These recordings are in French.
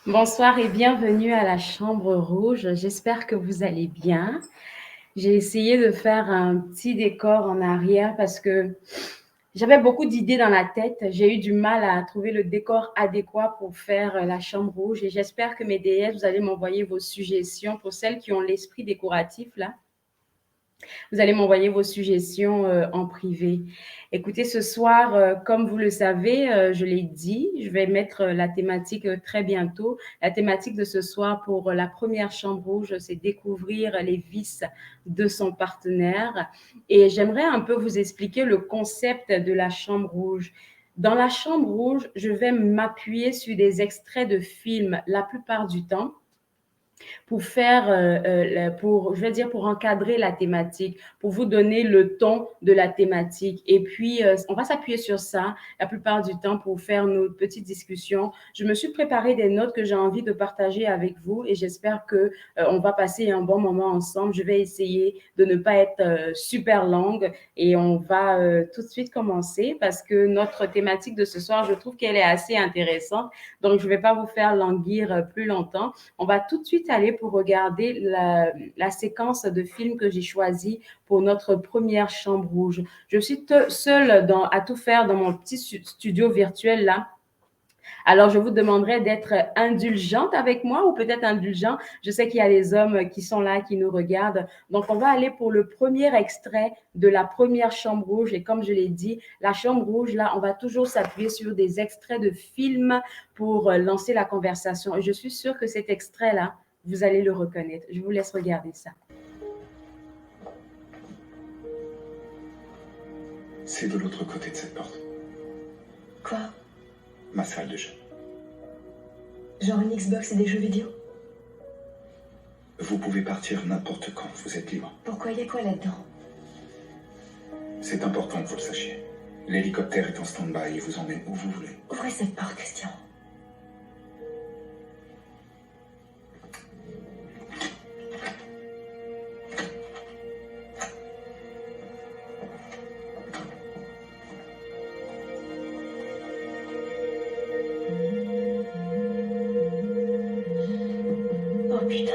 Bonsoir et bienvenue à la Chambre Rouge. J'espère que vous allez bien. J'ai essayé de faire un petit décor en arrière parce que j'avais beaucoup d'idées dans la tête. J'ai eu du mal à trouver le décor adéquat pour faire la Chambre Rouge et j'espère que mes déesses, vous allez m'envoyer vos suggestions pour celles qui ont l'esprit décoratif là. Vous allez m'envoyer vos suggestions en privé. Écoutez, ce soir, comme vous le savez, je l'ai dit, je vais mettre la thématique très bientôt. La thématique de ce soir pour la première chambre rouge, c'est découvrir les vices de son partenaire. Et j'aimerais un peu vous expliquer le concept de la chambre rouge. Dans la chambre rouge, je vais m'appuyer sur des extraits de films la plupart du temps pour faire, pour, je vais dire, pour encadrer la thématique, pour vous donner le ton de la thématique. Et puis, on va s'appuyer sur ça la plupart du temps pour faire nos petites discussions. Je me suis préparé des notes que j'ai envie de partager avec vous et j'espère que on va passer un bon moment ensemble. Je vais essayer de ne pas être super longue et on va tout de suite commencer parce que notre thématique de ce soir, je trouve qu'elle est assez intéressante. Donc, je ne vais pas vous faire languir plus longtemps. On va tout de suite aller pour regarder la séquence de films que j'ai choisi pour notre première chambre rouge. Je suis seule à tout faire dans mon petit studio virtuel là. Alors, je vous demanderai d'être indulgente avec moi ou peut-être indulgent. Je sais qu'il y a des hommes qui sont là, qui nous regardent. Donc, on va aller pour le premier extrait de la première chambre rouge. Et comme je l'ai dit, la chambre rouge, là, on va toujours s'appuyer sur des extraits de films pour lancer la conversation. Et je suis sûre que cet extrait-là, vous allez le reconnaître. Je vous laisse regarder ça. C'est de l'autre côté de cette porte. Quoi? Ma salle de jeu. Genre une Xbox et des jeux vidéo? Vous pouvez partir n'importe quand, vous êtes libre. Pourquoi, y a quoi là-dedans? C'est important que vous le sachiez. L'hélicoptère est en stand-by et vous emmène où vous voulez. Ouvrez cette porte, Christian. Oh putain.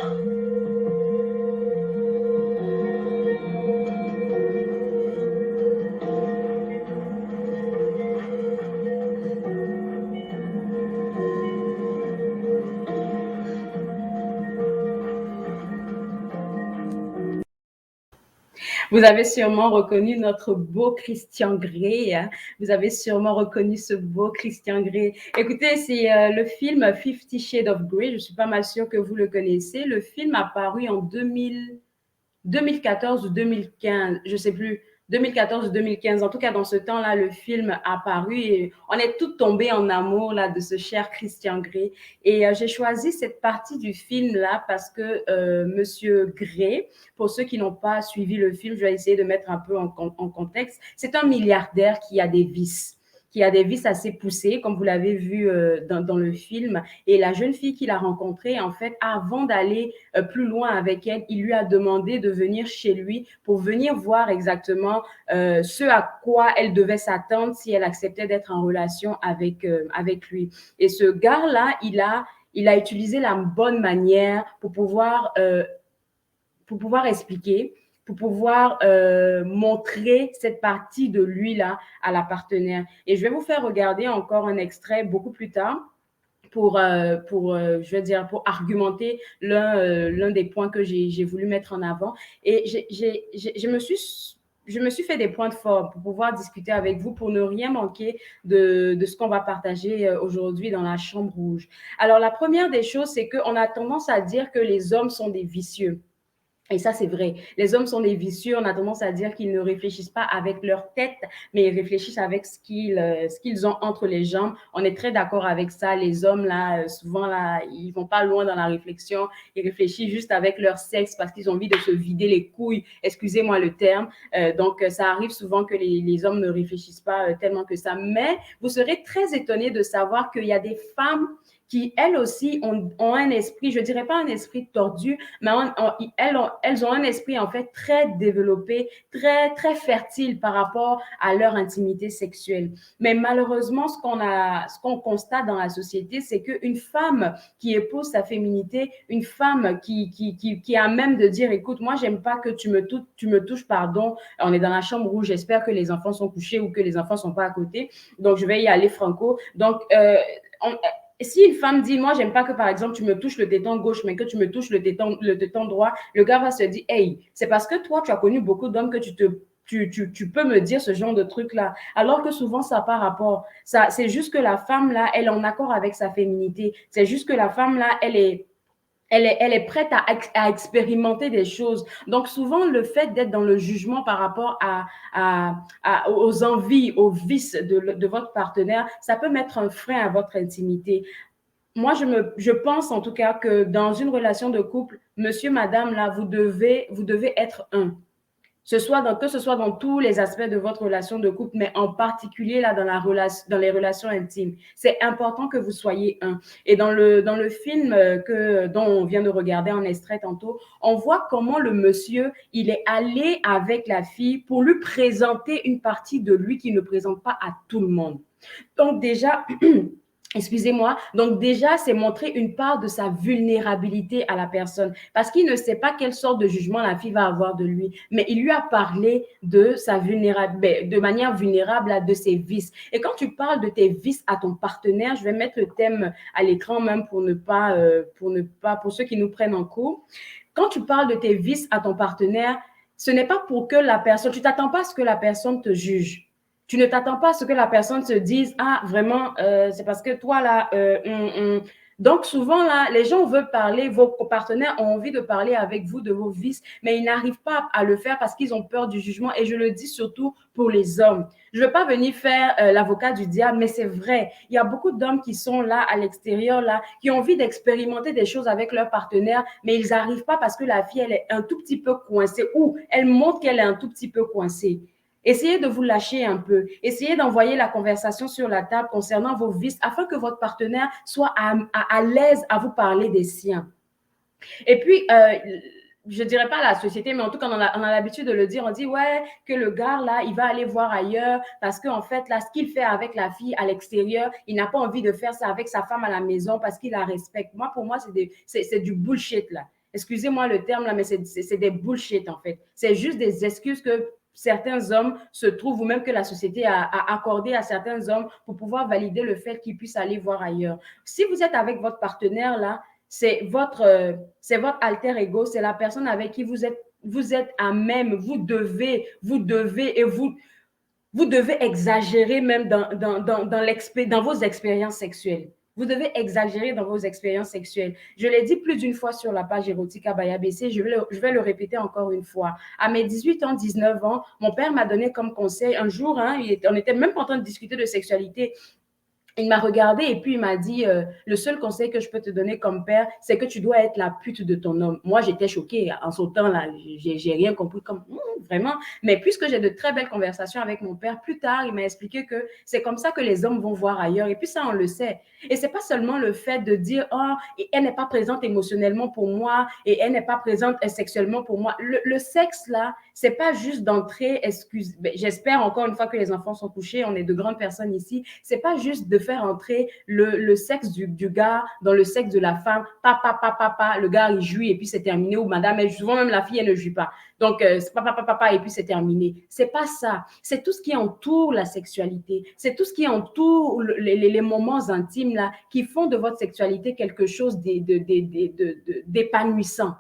Vous avez sûrement reconnu notre beau Christian Grey. Hein. Vous avez sûrement reconnu ce beau Christian Grey. Écoutez, c'est le film Fifty Shades of Grey. Je suis pas mal sûre que vous le connaissez. Le film a paru en 2014 ou 2015, je sais plus, 2014 ou 2015. En tout cas, dans ce temps-là, le film a paru et on est toutes tombées en amour là de ce cher Christian Grey. Et j'ai choisi cette partie du film là parce que Monsieur Grey, pour ceux qui n'ont pas suivi le film, je vais essayer de mettre un peu en contexte. C'est un milliardaire qui a des vices assez poussés, comme vous l'avez vu dans le film. Et la jeune fille qu'il a rencontrée, en fait, avant d'aller plus loin avec elle, il lui a demandé de venir chez lui pour venir voir exactement ce à quoi elle devait s'attendre si elle acceptait d'être en relation avec lui. Et ce gars-là, il a utilisé la bonne manière pour pouvoir expliquer, pour pouvoir montrer cette partie de lui-là à la partenaire. Et je vais vous faire regarder encore un extrait beaucoup plus tard je veux dire, pour argumenter l'un des points que j'ai voulu mettre en avant. Et je me suis fait des points de forme pour pouvoir discuter avec vous, pour ne rien manquer de ce qu'on va partager aujourd'hui dans la chambre rouge. Alors, la première des choses, c'est qu'on a tendance à dire que les hommes sont des vicieux. Et ça, c'est vrai. Les hommes sont des vicieux. On a tendance à dire qu'ils ne réfléchissent pas avec leur tête, mais ils réfléchissent avec ce qu'ils ont entre les jambes. On est très d'accord avec ça. Les hommes, là, souvent, là, ils vont pas loin dans la réflexion. Ils réfléchissent juste avec leur sexe parce qu'ils ont envie de se vider les couilles. Excusez-moi le terme. Donc, ça arrive souvent que les hommes ne réfléchissent pas tellement que ça. Mais vous serez très étonnés de savoir qu'il y a des femmes qui elles aussi ont un esprit, je dirais pas un esprit tordu, mais elles ont un esprit en fait très développé, très, très fertile par rapport à leur intimité sexuelle. Mais malheureusement, ce qu'on constate dans la société, c'est qu'une femme qui épouse sa féminité, une femme qui a même de dire, écoute, moi, j'aime pas que tu me touches, pardon, on est dans la chambre où j'espère que les enfants sont couchés ou que les enfants sont pas à côté, donc je vais y aller franco. Donc, si une femme dit, moi, j'aime pas que, par exemple, tu me touches le téton gauche, mais que tu me touches le téton droit, le gars va se dire, hey, c'est parce que toi, tu as connu beaucoup d'hommes que tu peux me dire ce genre de truc-là. Alors que souvent, ça n'a pas rapport. C'est juste que la femme-là, elle est en accord avec sa féminité. C'est juste que la femme-là, elle est prête à expérimenter des choses. Donc, souvent, le fait d'être dans le jugement par rapport aux envies, aux vices de votre partenaire, ça peut mettre un frein à votre intimité. Moi, je pense en tout cas que dans une relation de couple, monsieur, madame, là, vous devez être un. Que ce soit dans tous les aspects de votre relation de couple, mais en particulier là dans les relations intimes. C'est important que vous soyez un. Et dans le film dont on vient de regarder en extrait tantôt, on voit comment le monsieur, il est allé avec la fille pour lui présenter une partie de lui qu'il ne présente pas à tout le monde. Donc déjà, excusez-moi. Donc déjà, c'est montrer une part de sa vulnérabilité à la personne parce qu'il ne sait pas quelle sorte de jugement la fille va avoir de lui, mais il lui a parlé de sa vulnérabilité, de manière vulnérable de ses vices. Et quand tu parles de tes vices à ton partenaire, je vais mettre le thème à l'écran même pour ceux qui nous prennent en cours. Quand tu parles de tes vices à ton partenaire, ce n'est pas pour que tu t'attends pas à ce que la personne te juge. Tu ne t'attends pas à ce que la personne se dise, ah, vraiment, c'est parce que toi, là, Donc, souvent, là, les gens veulent parler, vos partenaires ont envie de parler avec vous de vos vices, mais ils n'arrivent pas à le faire parce qu'ils ont peur du jugement. Et je le dis surtout pour les hommes. Je ne veux pas venir faire l'avocat du diable, mais c'est vrai. Il y a beaucoup d'hommes qui sont là, à l'extérieur, là, qui ont envie d'expérimenter des choses avec leur partenaire, mais ils n'arrivent pas parce que la fille, elle est un tout petit peu coincée ou elle montre qu'elle est un tout petit peu coincée. Essayez de vous lâcher un peu. Essayez d'envoyer la conversation sur la table concernant vos vices afin que votre partenaire soit à l'aise à vous parler des siens. Et puis, je ne dirais pas la société, mais en tout cas, on a l'habitude de le dire. On dit, ouais, que le gars, là, il va aller voir ailleurs parce qu'en fait, là, ce qu'il fait avec la fille à l'extérieur, il n'a pas envie de faire ça avec sa femme à la maison parce qu'il la respecte. Moi, pour moi, c'est du bullshit, là. Excusez-moi le terme, là, mais c'est des bullshit, en fait. C'est juste des excuses que certains hommes se trouvent, ou même que la société a accordé à certains hommes pour pouvoir valider le fait qu'ils puissent aller voir ailleurs. Si vous êtes avec votre partenaire, là, c'est votre alter ego, c'est la personne avec qui vous êtes à même, vous devez exagérer même dans vos expériences sexuelles. Vous devez exagérer dans vos expériences sexuelles. Je l'ai dit plus d'une fois sur la page Érotica by ABC, je vais le répéter encore une fois. À mes 18 ans, 19 ans, mon père m'a donné comme conseil, un jour, on n'était même pas en train de discuter de sexualité. Il m'a regardé et puis il m'a dit, le seul conseil que je peux te donner comme père, c'est que tu dois être la pute de ton homme. Moi, j'étais choquée en ce temps-là. J'ai rien compris comme vraiment. Mais puisque j'ai de très belles conversations avec mon père, plus tard, il m'a expliqué que c'est comme ça que les hommes vont voir ailleurs. Et puis ça, on le sait. Et c'est pas seulement le fait de dire, oh, elle n'est pas présente émotionnellement pour moi et elle n'est pas présente sexuellement pour moi. Le sexe, là, c'est pas juste d'entrer, j'espère encore une fois que les enfants sont couchés, on est de grandes personnes ici, c'est pas juste de faire entrer le sexe du gars dans le sexe de la femme, papa, le gars il jouit et puis c'est terminé, ou madame, et souvent même la fille elle ne jouit pas. Donc, c'est papa et puis c'est terminé. C'est pas ça. C'est tout ce qui entoure la sexualité. C'est tout ce qui entoure les moments intimes là qui font de votre sexualité quelque chose d'épanouissant.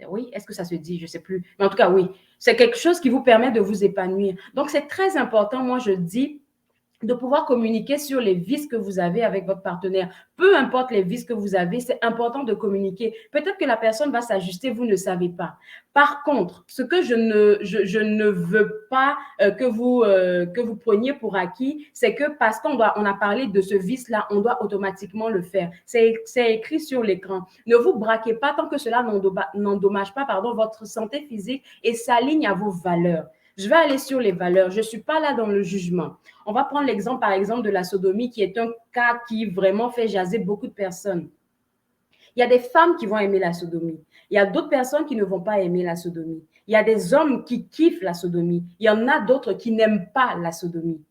Oui, est-ce que ça se dit? Je ne sais plus. Mais en tout cas, oui. C'est quelque chose qui vous permet de vous épanouir. Donc, c'est très important, moi, je dis, de pouvoir communiquer sur les vices que vous avez avec votre partenaire. Peu importe les vices que vous avez, c'est important de communiquer. Peut-être que la personne va s'ajuster, vous ne savez pas. Par contre, ce que je ne veux pas que vous preniez pour acquis, c'est que parce qu'on a parlé de ce vice-là, on doit automatiquement le faire. C'est écrit sur l'écran. Ne vous braquez pas tant que cela n'endommage pas votre santé physique et s'aligne à vos valeurs. Je vais aller sur les valeurs. Je ne suis pas là dans le jugement. On va prendre l'exemple, par exemple, de la sodomie, qui est un cas qui vraiment fait jaser beaucoup de personnes. Il y a des femmes qui vont aimer la sodomie. Il y a d'autres personnes qui ne vont pas aimer la sodomie. Il y a des hommes qui kiffent la sodomie. Il y en a d'autres qui n'aiment pas la sodomie.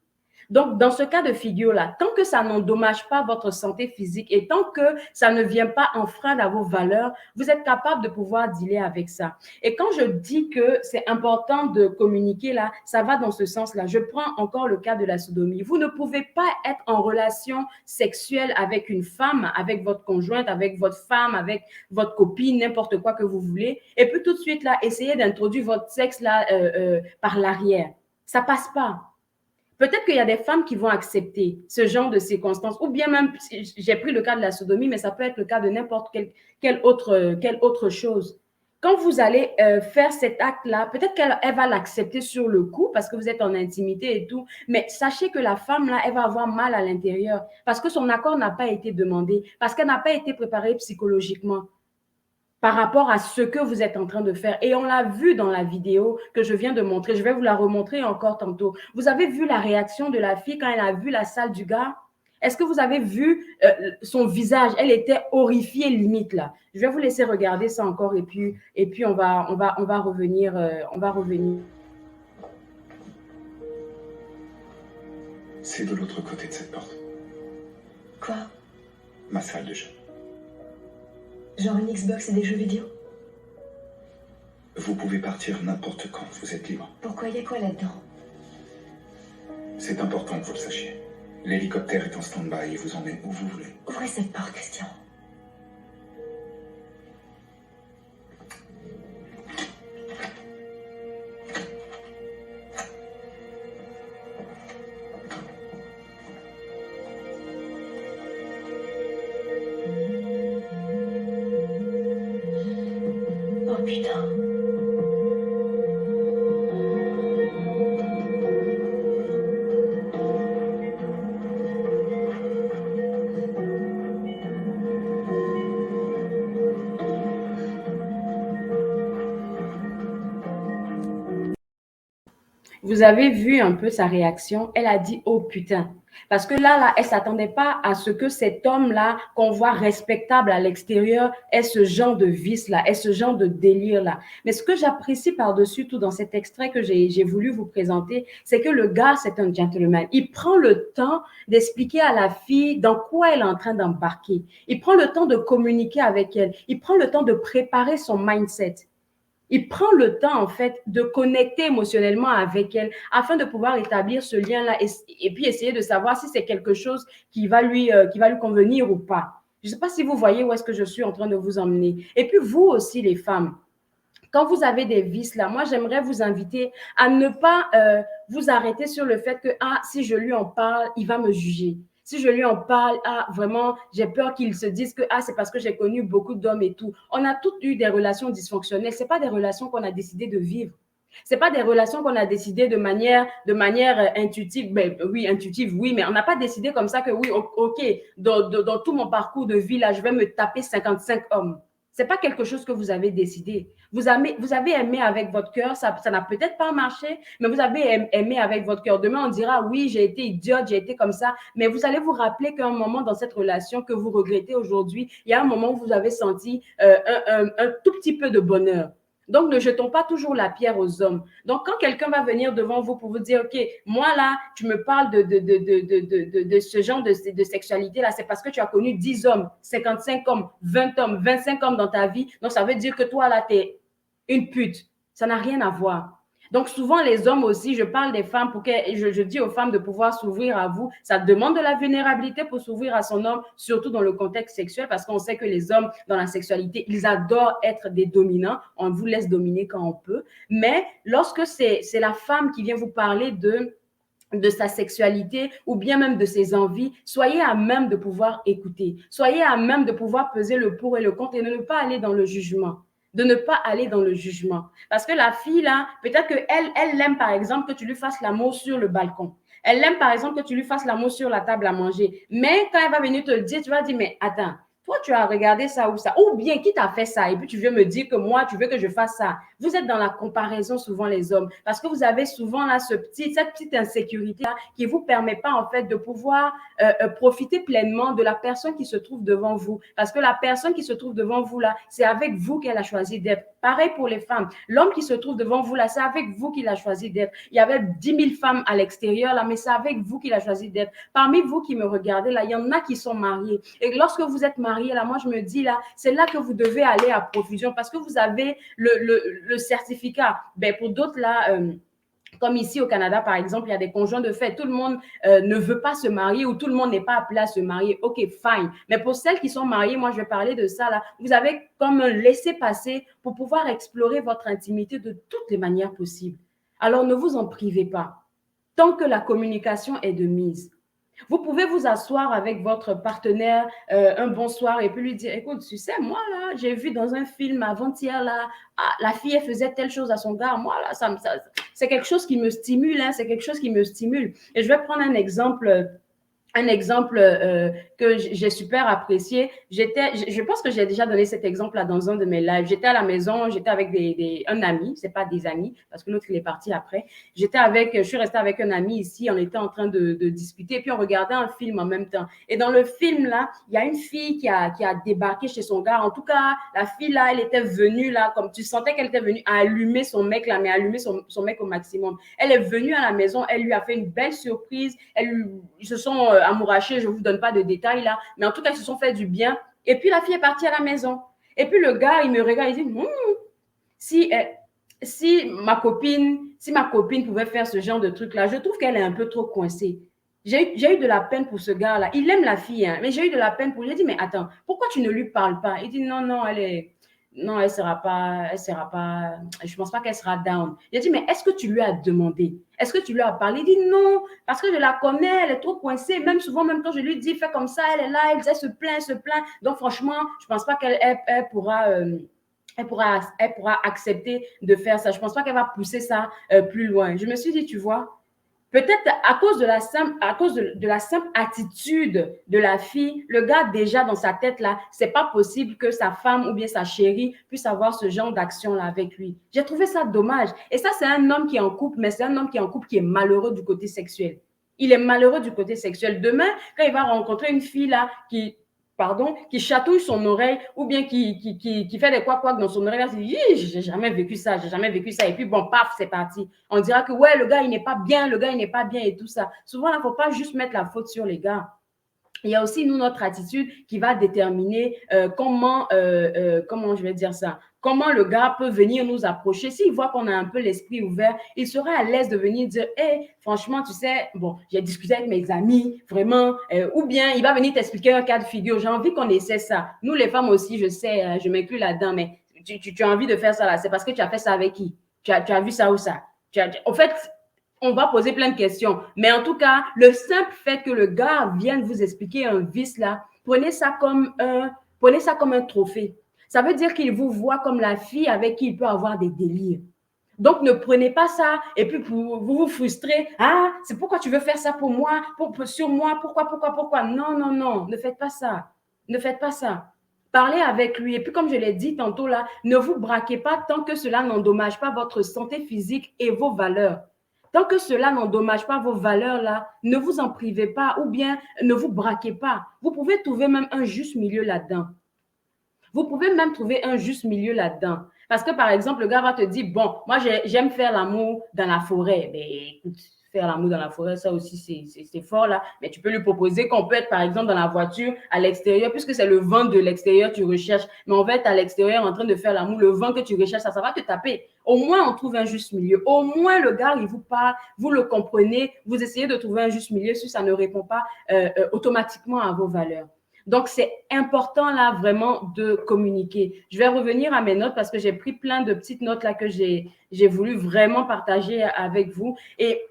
Donc, dans ce cas de figure-là, tant que ça n'endommage pas votre santé physique et tant que ça ne vient pas enfreindre à vos valeurs, vous êtes capable de pouvoir dealer avec ça. Et quand je dis que c'est important de communiquer là, ça va dans ce sens-là. Je prends encore le cas de la sodomie. Vous ne pouvez pas être en relation sexuelle avec une femme, avec votre conjointe, avec votre femme, avec votre copine, n'importe quoi que vous voulez, et puis tout de suite là, essayer d'introduire votre sexe là par l'arrière. Ça passe pas. Peut-être qu'il y a des femmes qui vont accepter ce genre de circonstances, ou bien même, j'ai pris le cas de la sodomie, mais ça peut être le cas de n'importe quelle autre chose. Quand vous allez faire cet acte-là, peut-être qu'elle va l'accepter sur le coup parce que vous êtes en intimité et tout, mais sachez que la femme-là, elle va avoir mal à l'intérieur parce que son accord n'a pas été demandé, parce qu'elle n'a pas été préparée psychologiquement par rapport à ce que vous êtes en train de faire. Et on l'a vu dans la vidéo que je viens de montrer. Je vais vous la remontrer encore tantôt. Vous avez vu la réaction de la fille quand elle a vu la salle du gars? Est-ce que vous avez vu son visage? Elle était horrifiée limite là. Je vais vous laisser regarder ça encore et puis on va revenir. C'est de l'autre côté de cette porte. Quoi? Ma salle de jeu. Genre une Xbox et des jeux vidéo? Vous pouvez partir n'importe quand, vous êtes libre. Pourquoi y a quoi là-dedans? C'est important que vous le sachiez. L'hélicoptère est en stand-by et vous emmène où vous voulez. Ouvrez cette porte, Christian. Oh putain. Vous avez vu un peu sa réaction. Elle a dit, oh putain. Parce que là, elle ne s'attendait pas à ce que cet homme-là, qu'on voit respectable à l'extérieur, ait ce genre de vice-là, ait ce genre de délire-là. Mais ce que j'apprécie par-dessus tout dans cet extrait que j'ai voulu vous présenter, c'est que le gars, c'est un gentleman. Il prend le temps d'expliquer à la fille dans quoi elle est en train d'embarquer. Il prend le temps de communiquer avec elle. Il prend le temps de préparer son mindset. Il prend le temps, en fait, de connecter émotionnellement avec elle afin de pouvoir établir ce lien-là et puis essayer de savoir si c'est quelque chose qui va lui convenir ou pas. Je ne sais pas si vous voyez où est-ce que je suis en train de vous emmener. Et puis, vous aussi, les femmes, quand vous avez des vices là, moi, j'aimerais vous inviter à ne pas vous arrêter sur le fait que, si je lui en parle, il va me juger. Si je lui en parle, vraiment, j'ai peur qu'il se dise que, c'est parce que j'ai connu beaucoup d'hommes et tout. On a toutes eu des relations dysfonctionnelles. Ce n'est pas des relations qu'on a décidé de vivre. Ce n'est pas des relations qu'on a décidé de manière intuitive. Ben, oui, intuitive, oui, mais on n'a pas décidé comme ça que, oui, OK, dans tout mon parcours de vie, là, je vais me taper 55 hommes. Ce n'est pas quelque chose que vous avez décidé. Vous avez aimé avec votre cœur, ça n'a peut-être pas marché, mais vous avez aimé avec votre cœur. Demain, on dira, oui, j'ai été idiote, j'ai été comme ça, mais vous allez vous rappeler qu'à un moment dans cette relation que vous regrettez aujourd'hui, il y a un moment où vous avez senti un tout petit peu de bonheur. Donc, ne jetons pas toujours la pierre aux hommes. Donc, quand quelqu'un va venir devant vous pour vous dire, OK, moi là, tu me parles de ce genre de sexualité-là, c'est parce que tu as connu 10 hommes, 55 hommes, 20 hommes, 25 hommes dans ta vie. Donc, ça veut dire que toi là, tu es une pute. Ça n'a rien à voir. Donc, souvent, les hommes aussi, je parle des femmes pour que je dis aux femmes de pouvoir s'ouvrir à vous. Ça demande de la vulnérabilité pour s'ouvrir à son homme, surtout dans le contexte sexuel, parce qu'on sait que les hommes, dans la sexualité, ils adorent être des dominants. On vous laisse dominer quand on peut. Mais lorsque c'est la femme qui vient vous parler de sa sexualité ou bien même de ses envies, soyez à même de pouvoir écouter. Soyez à même de pouvoir peser le pour et le contre et de ne pas aller dans le jugement. De ne pas aller dans le jugement. Parce que la fille, là, peut-être qu'elle aime, par exemple, que tu lui fasses l'amour sur le balcon. Elle aime, par exemple, que tu lui fasses l'amour sur la table à manger. Mais quand elle va venir te le dire, tu vas dire, mais attends, toi, tu as regardé ça ou ça. Ou bien, qui t'a fait ça? Et puis, tu veux me dire que moi, tu veux que je fasse ça. Vous êtes dans la comparaison souvent les hommes parce que vous avez souvent là cette petite insécurité là qui vous permet pas en fait de pouvoir profiter pleinement de la personne qui se trouve devant vous parce que la personne qui se trouve devant vous là, c'est avec vous qu'elle a choisi d'être. Pareil pour les femmes. L'homme qui se trouve devant vous là, c'est avec vous qu'il a choisi d'être. Il y avait 10 000 femmes à l'extérieur là, mais c'est avec vous qu'il a choisi d'être. Parmi vous qui me regardez là, il y en a qui sont mariés. Et lorsque vous êtes mariés là, moi je me dis là, c'est là que vous devez aller à profusion parce que vous avez le certificat. Ben, pour d'autres là, comme ici au Canada, par exemple, il y a des conjoints de fait. Tout le monde ne veut pas se marier ou tout le monde n'est pas appelé à se marier. OK, fine. Mais pour celles qui sont mariées, moi, je vais parler de ça là. Vous avez comme un laisser-passer pour pouvoir explorer votre intimité de toutes les manières possibles. Alors, ne vous en privez pas. Tant que la communication est de mise. Vous pouvez vous asseoir avec votre partenaire un bon soir et puis lui dire, écoute, tu sais, moi, là, j'ai vu dans un film avant-hier, là, la fille, elle faisait telle chose à son gars. Moi, là, c'est quelque chose qui me stimule, hein, c'est quelque chose qui me stimule. Et je vais prendre un exemple que j'ai super apprécié. Je pense que j'ai déjà donné cet exemple-là dans un de mes lives. J'étais à la maison, j'étais avec un ami, c'est pas des amis, parce que l'autre, il est parti après. Je suis restée avec un ami ici, on était en train de discuter, et puis on regardait un film en même temps. Et dans le film, là, il y a une fille qui a débarqué chez son gars. En tout cas, la fille, là, elle était venue, là, comme tu sentais qu'elle était venue à allumer son mec, là, mais allumer son mec au maximum. Elle est venue à la maison, elle lui a fait une belle surprise, ils se sont amourachés, je ne vous donne pas de détails là, mais en tout cas, ils se sont fait du bien. Et puis, la fille est partie à la maison. Et puis, le gars, il me regarde, il dit, si ma copine pouvait faire ce genre de truc-là, je trouve qu'elle est un peu trop coincée. J'ai eu de la peine pour ce gars-là. Il aime la fille, hein, mais j'ai eu de la peine pour lui. J'ai dit, mais attends, pourquoi tu ne lui parles pas? Il dit, non, elle sera pas, je pense pas qu'elle sera down. J'ai dit, mais est-ce que tu lui as demandé? Est-ce que tu lui as parlé? Il dit non, parce que je la connais, elle est trop coincée. Même souvent, même quand je lui dis, fais comme ça, elle est là, elle se plaint. Donc, franchement, je pense pas qu'elle pourra accepter de faire ça. Je pense pas qu'elle va pousser ça plus loin. Je me suis dit, tu vois, peut-être à cause de la simple attitude de la fille, le gars déjà dans sa tête là, c'est pas possible que sa femme ou bien sa chérie puisse avoir ce genre d'action là avec lui. J'ai trouvé ça dommage. Et ça, c'est un homme qui est en couple, mais c'est un homme qui est en couple qui est malheureux du côté sexuel. Il est malheureux du côté sexuel. Demain, quand il va rencontrer une fille là qui chatouille son oreille ou bien qui fait des couacs dans son oreille, il dit, j'ai jamais vécu ça. Et puis bon, paf, c'est parti. On dira que ouais, le gars, il n'est pas bien et tout ça. Souvent, il ne faut pas juste mettre la faute sur les gars. Il y a aussi, nous, notre attitude qui va déterminer comment je vais dire ça, comment le gars peut venir nous approcher. S'il voit qu'on a un peu l'esprit ouvert, il sera à l'aise de venir dire, hey, franchement, tu sais, bon, j'ai discuté avec mes amis, vraiment, ou bien il va venir t'expliquer un cas de figure. J'ai envie qu'on essaie ça. Nous, les femmes aussi, je sais, je m'inclus là-dedans, mais tu as envie de faire ça là, c'est parce que tu as fait ça avec qui? Tu as vu ça ou ça? En fait, on va poser plein de questions. Mais en tout cas, le simple fait que le gars vienne vous expliquer un vice là, prenez ça comme un trophée. Ça veut dire qu'il vous voit comme la fille avec qui il peut avoir des délires. Donc, ne prenez pas ça et puis vous vous frustrez. Ah, c'est pourquoi tu veux faire ça pour moi, sur moi, pourquoi? Non, ne faites pas ça. Ne faites pas ça. Parlez avec lui. Et puis, comme je l'ai dit tantôt là, ne vous braquez pas tant que cela n'endommage pas votre santé physique et vos valeurs. Tant que cela n'endommage pas vos valeurs là, ne vous en privez pas ou bien ne vous braquez pas. Vous pouvez trouver même un juste milieu là-dedans. Vous pouvez même trouver un juste milieu là-dedans. Parce que, par exemple, le gars va te dire, bon, moi, j'aime faire l'amour dans la forêt. Mais écoute, faire l'amour dans la forêt, ça aussi, c'est fort là. Mais tu peux lui proposer qu'on peut être, par exemple, dans la voiture, à l'extérieur, puisque c'est le vent de l'extérieur que tu recherches. Mais on va être à l'extérieur en train de faire l'amour. Le vent que tu recherches, ça va te taper. Au moins, on trouve un juste milieu. Au moins, le gars, il vous parle, vous le comprenez, vous essayez de trouver un juste milieu si ça ne répond pas automatiquement à vos valeurs. Donc, c'est important là vraiment de communiquer. Je vais revenir à mes notes parce que j'ai pris plein de petites notes là que j'ai voulu vraiment partager avec vous. Et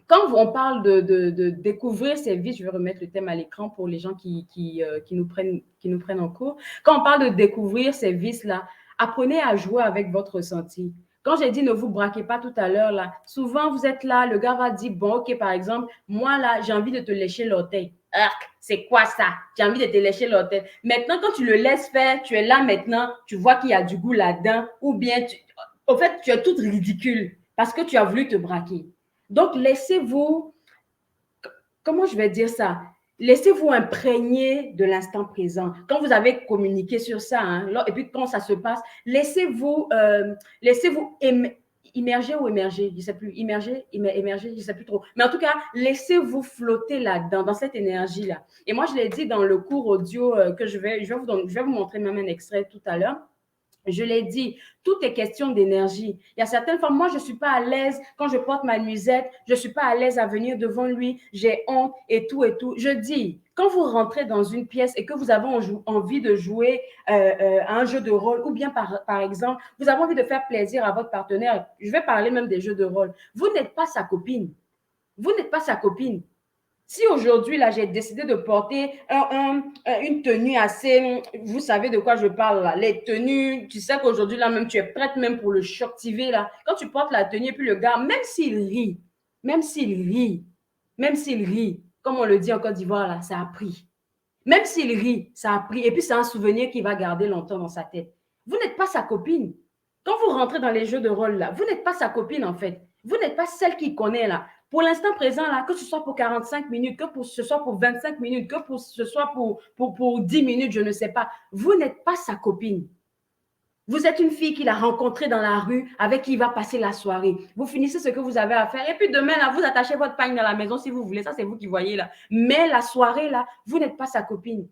quand on parle de découvrir ces vices, je vais remettre le thème à l'écran pour les gens qui nous prennent en cours. Quand on parle de découvrir ces vices-là, apprenez à jouer avec votre ressenti. Quand j'ai dit ne vous braquez pas tout à l'heure, là, souvent vous êtes là, le gars va dire, bon, ok, par exemple, moi là, j'ai envie de te lécher l'orteil. C'est quoi ça? J'ai envie de te lécher l'orteil. Maintenant, quand tu le laisses faire, tu es là maintenant, tu vois qu'il y a du goût là-dedans, ou bien au fait, tu es toute ridicule parce que tu as voulu te braquer. Donc, laissez-vous, comment je vais dire ça? Laissez-vous imprégner de l'instant présent. Quand vous avez communiqué sur ça, hein, et puis quand ça se passe, laissez-vous immerger ou émerger, je ne sais plus, émerger, je ne sais plus trop. Mais en tout cas, laissez-vous flotter là-dedans, dans cette énergie-là. Et moi, je l'ai dit dans le cours audio que je vais vous montrer même un extrait tout à l'heure. Je l'ai dit, tout est question d'énergie. Il y a certaines femmes, moi, je ne suis pas à l'aise quand je porte ma nuisette, je ne suis pas à l'aise à venir devant lui, j'ai honte et tout et tout. Je dis, quand vous rentrez dans une pièce et que vous avez envie de jouer à un jeu de rôle, ou bien par exemple, vous avez envie de faire plaisir à votre partenaire, je vais parler même des jeux de rôle, vous n'êtes pas sa copine. Vous n'êtes pas sa copine. Si aujourd'hui, là, j'ai décidé de porter une tenue assez, vous savez de quoi je parle là, les tenues, tu sais qu'aujourd'hui, là, même, tu es prête même pour le choc TV, là. Quand tu portes la tenue et puis le gars, même s'il rit, comme on le dit en Côte d'Ivoire, là, ça a pris. Même s'il rit, ça a pris. Et puis, c'est un souvenir qu'il va garder longtemps dans sa tête. Vous n'êtes pas sa copine. Quand vous rentrez dans les jeux de rôle, là, vous n'êtes pas sa copine, en fait. Vous n'êtes pas celle qu'il connaît, là. Pour l'instant présent, là, que ce soit pour 45 minutes, que ce soit pour 25 minutes, que ce soit pour 10 minutes, je ne sais pas. Vous n'êtes pas sa copine. Vous êtes une fille qu'il a rencontrée dans la rue, avec qui il va passer la soirée. Vous finissez ce que vous avez à faire. Et puis demain, là, vous attachez votre pagne dans la maison si vous voulez. Ça, c'est vous qui voyez, là. Mais la soirée, là, vous n'êtes pas sa copine.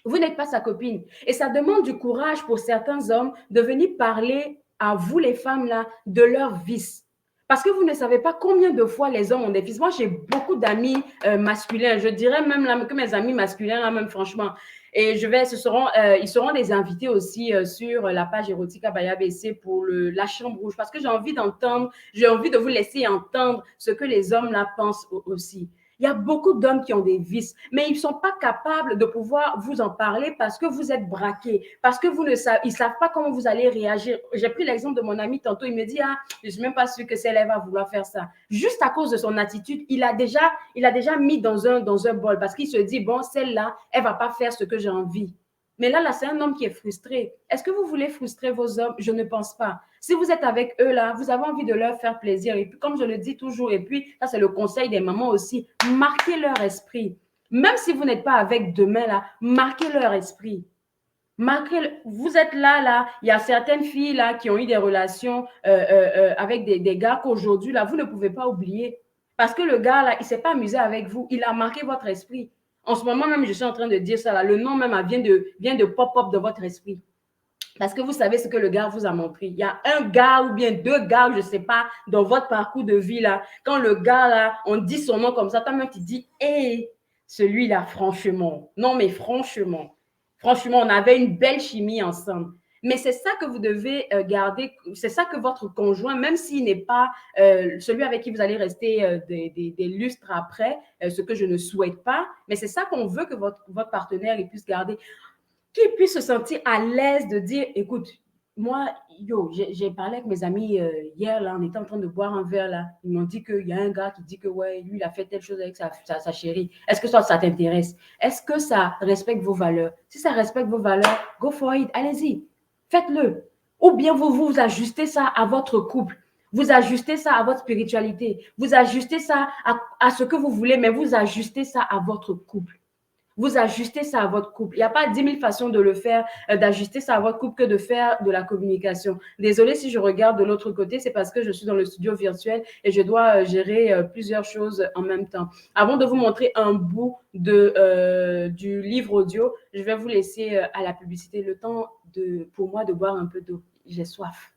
Vous n'êtes pas sa copine. Et ça demande du courage pour certains hommes de venir parler à vous, les femmes, là, de leurs vices. Parce que vous ne savez pas combien de fois les hommes ont des vices. Moi, j'ai beaucoup d'amis masculins. Je dirais même là, que mes amis masculins, là, même franchement. Et ils seront des invités aussi sur la page érotique Abaya BC pour la chambre rouge. Parce que j'ai envie de vous laisser entendre ce que les hommes là pensent aussi. Il y a beaucoup d'hommes qui ont des vices, mais ils ne sont pas capables de pouvoir vous en parler parce que vous êtes braqués, parce que ils ne savent pas comment vous allez réagir. J'ai pris l'exemple de mon ami tantôt, il me dit, je ne suis même pas sûre que celle-là va vouloir faire ça. Juste à cause de son attitude, il a déjà mis dans un bol parce qu'il se dit, bon, celle-là, elle ne va pas faire ce que j'ai envie. Mais là, c'est un homme qui est frustré. Est-ce que vous voulez frustrer vos hommes? Je ne pense pas. Si vous êtes avec eux, là, vous avez envie de leur faire plaisir. Et puis, comme je le dis toujours, et puis, ça, c'est le conseil des mamans aussi, marquez leur esprit. Même si vous n'êtes pas avec demain, là, marquez leur esprit. Vous êtes là, il y a certaines filles, là, qui ont eu des relations avec des gars qu'aujourd'hui, là, vous ne pouvez pas oublier. Parce que le gars, là, il ne s'est pas amusé avec vous. Il a marqué votre esprit. En ce moment même, je suis en train de dire ça, là, le nom même vient de pop-up de votre esprit. Parce que vous savez ce que le gars vous a montré. Il y a un gars ou bien deux gars, je ne sais pas, dans votre parcours de vie, là. Quand le gars, là, on dit son nom comme ça, toi-même, tu dis, hé, celui-là, franchement. Non, mais franchement, on avait une belle chimie ensemble. Mais c'est ça que vous devez garder, c'est ça que votre conjoint, même s'il n'est pas celui avec qui vous allez rester des lustres après, ce que je ne souhaite pas, mais c'est ça qu'on veut que votre partenaire il puisse garder, qu'il puisse se sentir à l'aise de dire, écoute, moi, j'ai parlé avec mes amis hier, là, on était en train de boire un verre, là. Ils m'ont dit qu'il y a un gars qui dit que, ouais, lui, il a fait telle chose avec sa chérie. Est-ce que ça t'intéresse? Est-ce que ça respecte vos valeurs? Si ça respecte vos valeurs, go for it, allez-y, faites-le. Ou bien vous ajustez ça à votre couple. Vous ajustez ça à votre spiritualité. Vous ajustez ça à ce que vous voulez, mais vous ajustez ça à votre couple. Vous ajustez ça à votre couple. Il n'y a pas 10 000 façons de le faire, d'ajuster ça à votre couple que de faire de la communication. Désolée si je regarde de l'autre côté, c'est parce que je suis dans le studio virtuel et je dois gérer plusieurs choses en même temps. Avant de vous montrer un bout du livre audio, je vais vous laisser à la publicité le temps pour moi de boire un peu d'eau. J'ai soif.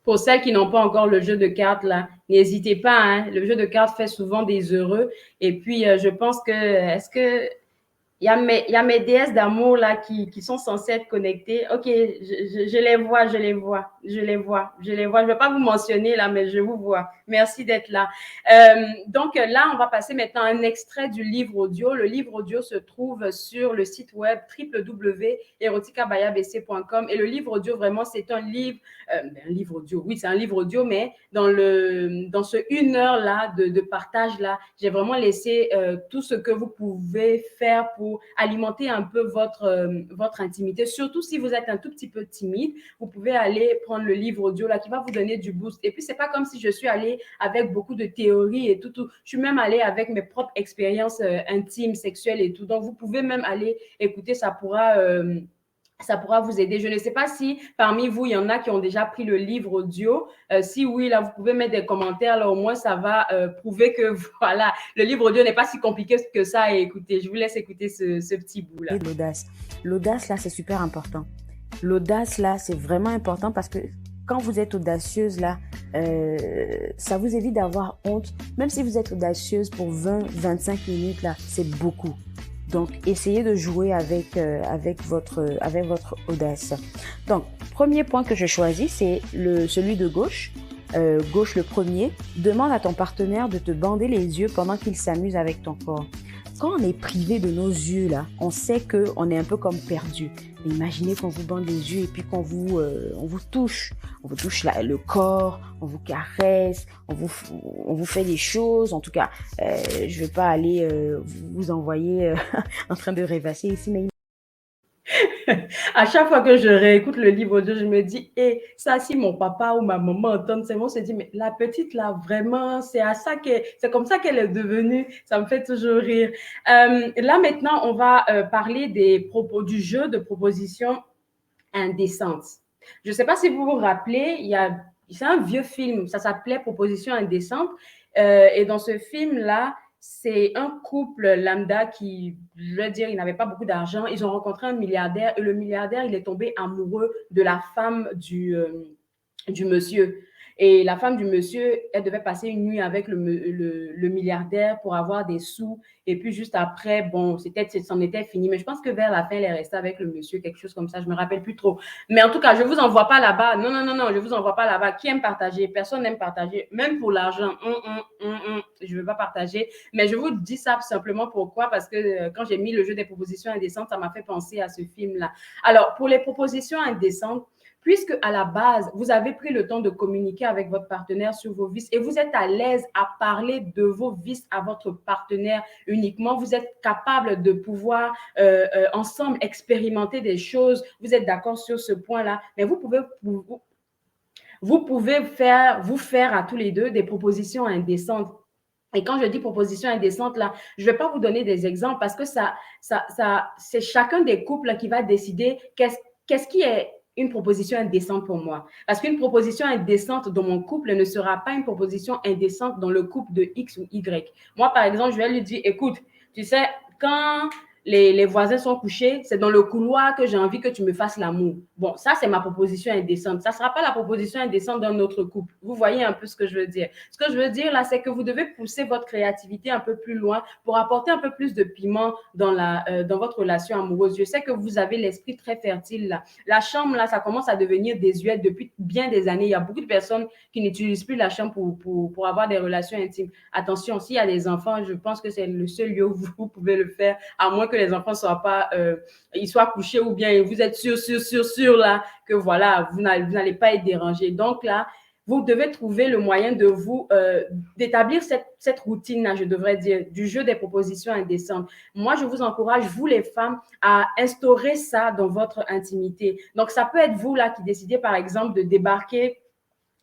Pour celles qui n'ont pas encore le jeu de cartes, là, n'hésitez pas. Hein, le jeu de cartes fait souvent des heureux. Et puis, je pense que, il y a mes déesses d'amour là qui sont censées être connectées. Ok, je les vois, je les vois, je les vois, je les vois. Je ne vais pas vous mentionner là, mais je vous vois. Merci d'être là. Donc là, on va passer maintenant à un extrait du livre audio. Le livre audio se trouve sur le site web www.eroticabayabc.com et le livre audio, vraiment, c'est un livre audio. Oui, c'est un livre audio, mais dans ce 1 heure là de partage là, j'ai vraiment laissé tout ce que vous pouvez faire pour alimenter un peu votre intimité. Surtout si vous êtes un tout petit peu timide, vous pouvez aller prendre le livre audio là qui va vous donner du boost. Et puis c'est pas comme si je suis allée avec beaucoup de théories et tout. Je suis même allée avec mes propres expériences intimes, sexuelles et tout. Donc vous pouvez même aller écouter, ça pourra vous aider. Je ne sais pas si parmi vous, il y en a qui ont déjà pris le livre audio. Si oui, là, vous pouvez mettre des commentaires. Là, au moins, ça va prouver que voilà, le livre audio n'est pas si compliqué que ça à écouter. Je vous laisse écouter ce petit bout-là. L'audace. L'audace, là, c'est super important. L'audace, là, c'est vraiment important parce que quand vous êtes audacieuse, là, ça vous évite d'avoir honte. Même si vous êtes audacieuse pour 20-25 minutes, là, c'est beaucoup. Donc, essayez de jouer avec votre audace. Donc, premier point que je choisis, c'est celui de gauche. Gauche le premier. Demande à ton partenaire de te bander les yeux pendant qu'il s'amuse avec ton corps. Quand on est privé de nos yeux, là, on sait qu'on est un peu comme perdu. Mais imaginez qu'on vous bande les yeux et puis on vous touche. On vous touche le corps, on vous caresse, on vous fait des choses. En tout cas, je vais pas aller vous envoyer en train de rêvasser ici, mais À chaque fois que je réécoute le livre audio, je me dis, ça, si mon papa ou ma maman entendent, c'est bon, se dit, mais la petite là, vraiment, c'est comme ça qu'elle est devenue. Ça me fait toujours rire. Là, maintenant, on va parler du jeu de propositions indécentes. Je ne sais pas si vous vous rappelez, c'est un vieux film, ça s'appelait Proposition indécente. Et dans ce film-là, c'est un couple lambda qui, je veux dire, ils n'avaient pas beaucoup d'argent. Ils ont rencontré un milliardaire et le milliardaire, il est tombé amoureux de la femme du monsieur. Et la femme du monsieur, elle devait passer une nuit avec le milliardaire pour avoir des sous. Et puis juste après, bon, c'en était fini. Mais je pense que vers la fin, elle est restée avec le monsieur, quelque chose comme ça. Je me rappelle plus trop. Mais en tout cas, je vous envoie pas là-bas. Non, non, non, non, je vous envoie pas là-bas. Qui aime partager? Personne n'aime partager. Même pour l'argent. Je veux pas partager. Mais je vous dis ça simplement pourquoi? Parce que quand j'ai mis le jeu des propositions indécentes, ça m'a fait penser à ce film-là. Alors, pour les propositions indécentes, puisque à la base, vous avez pris le temps de communiquer avec votre partenaire sur vos vices et vous êtes à l'aise à parler de vos vices à votre partenaire uniquement, vous êtes capable de pouvoir ensemble expérimenter des choses, vous êtes d'accord sur ce point-là, mais vous pouvez vous faire à tous les deux des propositions indécentes. Et quand je dis proposition indécente, là, je ne vais pas vous donner des exemples parce que c'est chacun des couples qui va décider qu'est-ce qui est une proposition indécente pour moi. Parce qu'une proposition indécente dans mon couple ne sera pas une proposition indécente dans le couple de X ou Y. Moi, par exemple, je vais lui dire, écoute, tu sais, quand les voisins sont couchés, c'est dans le couloir que j'ai envie que tu me fasses l'amour. Bon, ça, c'est ma proposition indécente. Ça ne sera pas la proposition indécente d'un autre couple. Vous voyez un peu ce que je veux dire. Ce que je veux dire, là, c'est que vous devez pousser votre créativité un peu plus loin pour apporter un peu plus de piment dans votre relation amoureuse. Je sais que vous avez l'esprit très fertile, là. La chambre, là, ça commence à devenir désuète depuis bien des années. Il y a beaucoup de personnes qui n'utilisent plus la chambre pour avoir des relations intimes. Attention, s'il y a des enfants, je pense que c'est le seul lieu où vous pouvez le faire, à moins que les enfants soient pas, ils soient couchés ou bien vous êtes sûr là que voilà, vous n'allez pas être dérangé. Donc là, vous devez trouver le moyen de d'établir cette routine-là, je devrais dire, du jeu des propositions indécentes. Moi, je vous encourage, vous les femmes, à instaurer ça dans votre intimité. Donc, ça peut être vous là qui décidez, par exemple, de débarquer,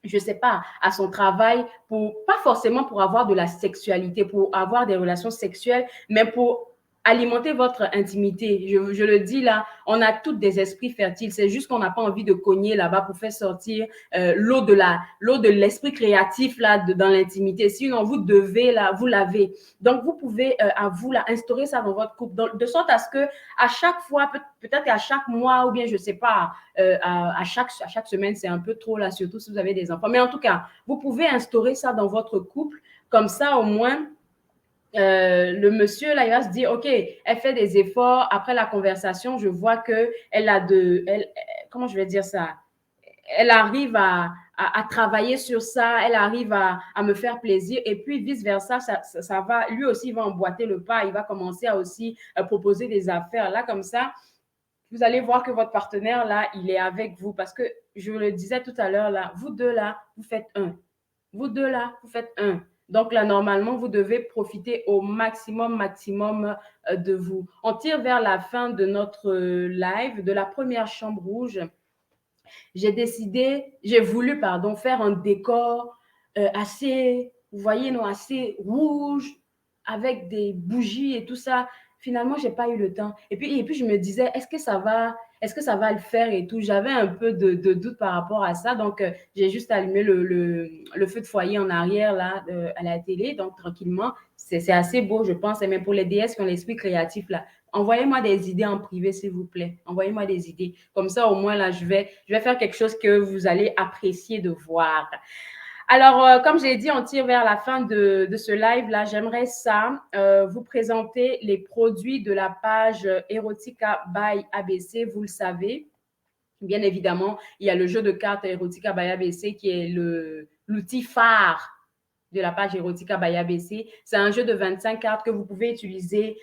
je sais pas, à son travail, pas forcément pour avoir de la sexualité, pour avoir des relations sexuelles, mais pour alimenter votre intimité. Je le dis là, on a toutes des esprits fertiles. C'est juste qu'on n'a pas envie de cogner là-bas pour faire sortir l'eau de l'esprit créatif là dans l'intimité. Sinon, vous devez là, vous laver. Donc, vous pouvez à vous là instaurer ça dans votre couple, de sorte à ce que à chaque fois, peut-être à chaque mois ou bien je sais pas, à chaque semaine, c'est un peu trop là, surtout si vous avez des enfants. Mais en tout cas, vous pouvez instaurer ça dans votre couple. Comme ça, au moins, le monsieur, là, il va se dire, OK, elle fait des efforts. Après la conversation, je vois qu'elle a comment je vais dire ça? Elle arrive à travailler sur ça, elle arrive à me faire plaisir et puis vice-versa, ça va, lui aussi, il va emboîter le pas, il va commencer à aussi proposer des affaires. Là, comme ça, vous allez voir que votre partenaire, là, il est avec vous parce que je le disais tout à l'heure, là, vous deux, là, vous faites un. Vous deux, là, vous faites un. Donc là, normalement, vous devez profiter au maximum de vous. On tire vers la fin de notre live, de la première chambre rouge. J'ai voulu, pardon, faire un décor assez, vous voyez, non, assez rouge, avec des bougies et tout ça. Finalement, j'ai pas eu le temps. Et puis je me disais, est-ce que ça va le faire et tout. J'avais un peu de doute par rapport à ça. Donc, j'ai juste allumé le feu de foyer en arrière, là, à la télé. Donc, tranquillement, c'est assez beau, je pense. Et même pour les DS qui ont l'esprit créatif, là, envoyez-moi des idées en privé, s'il vous plaît. Envoyez-moi des idées. Comme ça, au moins, là, je vais faire quelque chose que vous allez apprécier de voir. Alors, comme j'ai dit, on tire vers la fin de ce live-là. J'aimerais vous présenter les produits de la page Erotica by ABC. Vous le savez, bien évidemment, il y a le jeu de cartes Erotica by ABC qui est l'outil phare de la page Erotica by ABC. C'est un jeu de 25 cartes que vous pouvez utiliser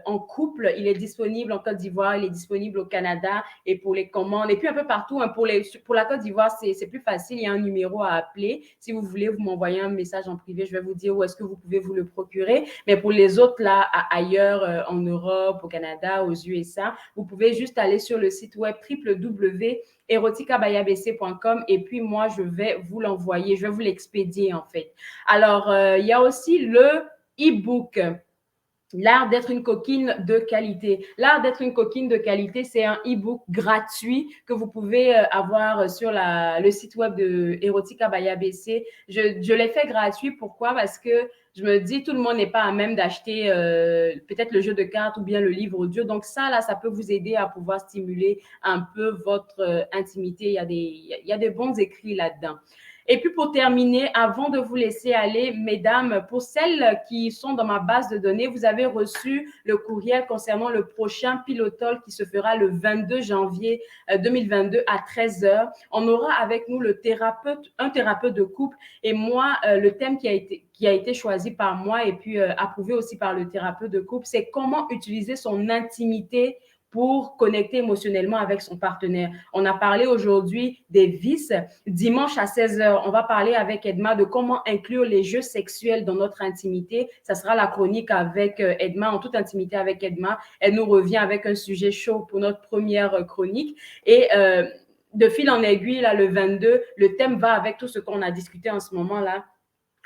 en couple. Il est disponible en Côte d'Ivoire, il est disponible au Canada et pour les commandes. Et puis un peu partout, hein, pour la Côte d'Ivoire, c'est plus facile. Il y a un numéro à appeler. Si vous voulez, vous m'envoyez un message en privé. Je vais vous dire où est-ce que vous pouvez vous le procurer. Mais pour les autres, là, ailleurs, en Europe, au Canada, aux USA, vous pouvez juste aller sur le site web www.eroticabayabc.com et puis moi, je vais vous l'envoyer. Je vais vous l'expédier, en fait. Alors, il y a aussi le e-book. L'art d'être une coquine de qualité. L'art d'être une coquine de qualité, c'est un e-book gratuit que vous pouvez avoir sur le site web de Erotica by ABC. Je l'ai fait gratuit. Pourquoi? Parce que je me dis, tout le monde n'est pas à même d'acheter peut-être le jeu de cartes ou bien le livre audio. Donc ça, là, ça peut vous aider à pouvoir stimuler un peu votre intimité. Il y a des bons écrits là-dedans. Et puis pour terminer, avant de vous laisser aller, mesdames, pour celles qui sont dans ma base de données, vous avez reçu le courriel concernant le prochain Pilotol qui se fera le 22 janvier 2022 à 13h. On aura avec nous un thérapeute de couple et moi, le thème qui a été choisi par moi et puis approuvé aussi par le thérapeute de couple, c'est comment utiliser son intimité pour connecter émotionnellement avec son partenaire. On a parlé aujourd'hui des vices. Dimanche à 16h, on va parler avec Edma de comment inclure les jeux sexuels dans notre intimité. Ça sera la chronique avec Edma, en toute intimité avec Edma. Elle nous revient avec un sujet chaud pour notre première chronique. Et de fil en aiguille, là, le 22, le thème va avec tout ce qu'on a discuté en ce moment-là.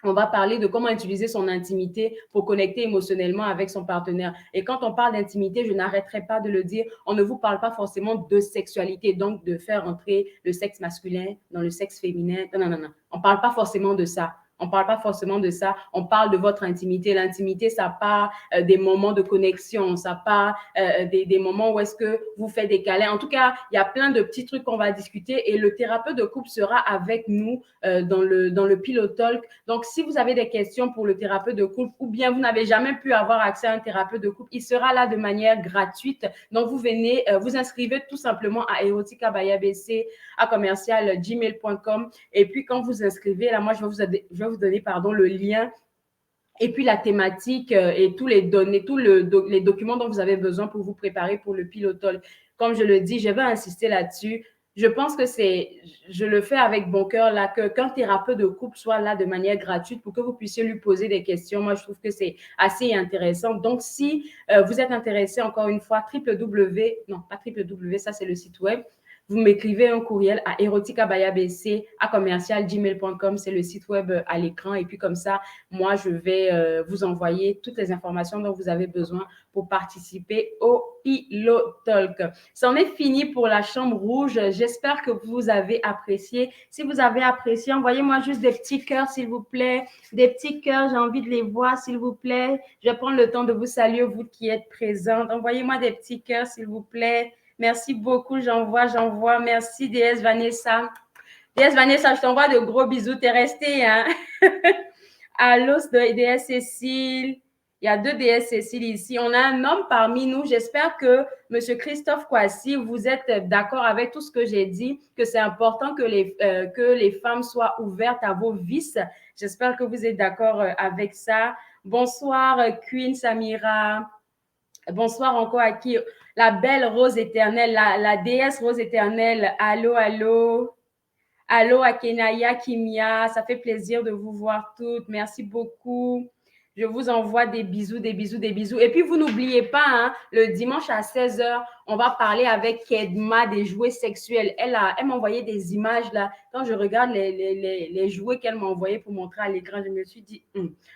On va parler de comment utiliser son intimité pour connecter émotionnellement avec son partenaire. Et quand on parle d'intimité, je n'arrêterai pas de le dire, on ne vous parle pas forcément de sexualité, donc de faire entrer le sexe masculin dans le sexe féminin. Non. On ne parle pas forcément de ça. On ne parle pas forcément de ça. On parle de votre intimité. L'intimité, ça part des moments de connexion. Ça part des moments où est-ce que vous faites des câlins. En tout cas, il y a plein de petits trucs qu'on va discuter et le thérapeute de couple sera avec nous dans le Pilot Talk. Donc, si vous avez des questions pour le thérapeute de couple ou bien vous n'avez jamais pu avoir accès à un thérapeute de couple, il sera là de manière gratuite. Donc, vous venez, vous inscrivez tout simplement à Erotica by ABC à commercial@gmail.com. Et puis, quand vous inscrivez, là, moi, je vais vous donner le lien et puis la thématique et tous les données, les documents dont vous avez besoin pour vous préparer pour le pilotol. Comme je le dis, je vais insister là-dessus. Je pense que je le fais avec bon cœur là, qu'un thérapeute de couple soit là de manière gratuite pour que vous puissiez lui poser des questions. Moi, je trouve que c'est assez intéressant. Donc, si vous êtes intéressé, encore une fois, ça c'est le site web. Vous m'écrivez un courriel à eroticabayabc@gmail.com. C'est le site web à l'écran. Et puis comme ça, moi, je vais vous envoyer toutes les informations dont vous avez besoin pour participer au Pilot Talk. C'en est fini pour la chambre rouge. J'espère que vous avez apprécié. Si vous avez apprécié, envoyez-moi juste des petits cœurs, s'il vous plaît. Des petits cœurs, j'ai envie de les voir, s'il vous plaît. Je vais prendre le temps de vous saluer, vous qui êtes présentes. Envoyez-moi des petits cœurs, s'il vous plaît. Merci beaucoup, j'envoie. Merci, DS Vanessa. DS Vanessa, je t'envoie de gros bisous. T'es restée, hein? Allô, DS Cécile. Il y a deux déesses Cécile ici. On a un homme parmi nous. J'espère que M. Christophe Kouassi, vous êtes d'accord avec tout ce que j'ai dit, que c'est important que les femmes soient ouvertes à vos vices. J'espère que vous êtes d'accord avec ça. Bonsoir, Queen Samira. Bonsoir encore à qui? La belle rose éternelle, la déesse rose éternelle. Allô, allô. Allô à Kenaya, Kimia. Ça fait plaisir de vous voir toutes. Merci beaucoup. Je vous envoie des bisous, des bisous, des bisous. Et puis, vous n'oubliez pas, hein, le dimanche à 16h, on va parler avec Kedma des jouets sexuels. Elle m'a envoyé des images là. Quand je regarde les jouets qu'elle m'a envoyés pour montrer à l'écran, je me suis dit,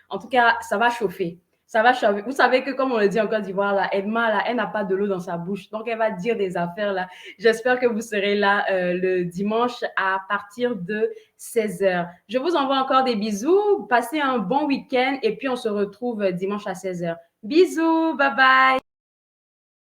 en tout cas, ça va chauffer. Ça va chauffer. Vous savez que, comme on le dit en Côte d'Ivoire, là, Edma, là, elle n'a pas de l'eau dans sa bouche. Donc, elle va dire des affaires là. J'espère que vous serez là le dimanche à partir de 16h. Je vous envoie encore des bisous. Passez un bon week-end et puis on se retrouve dimanche à 16h. Bisous, bye bye.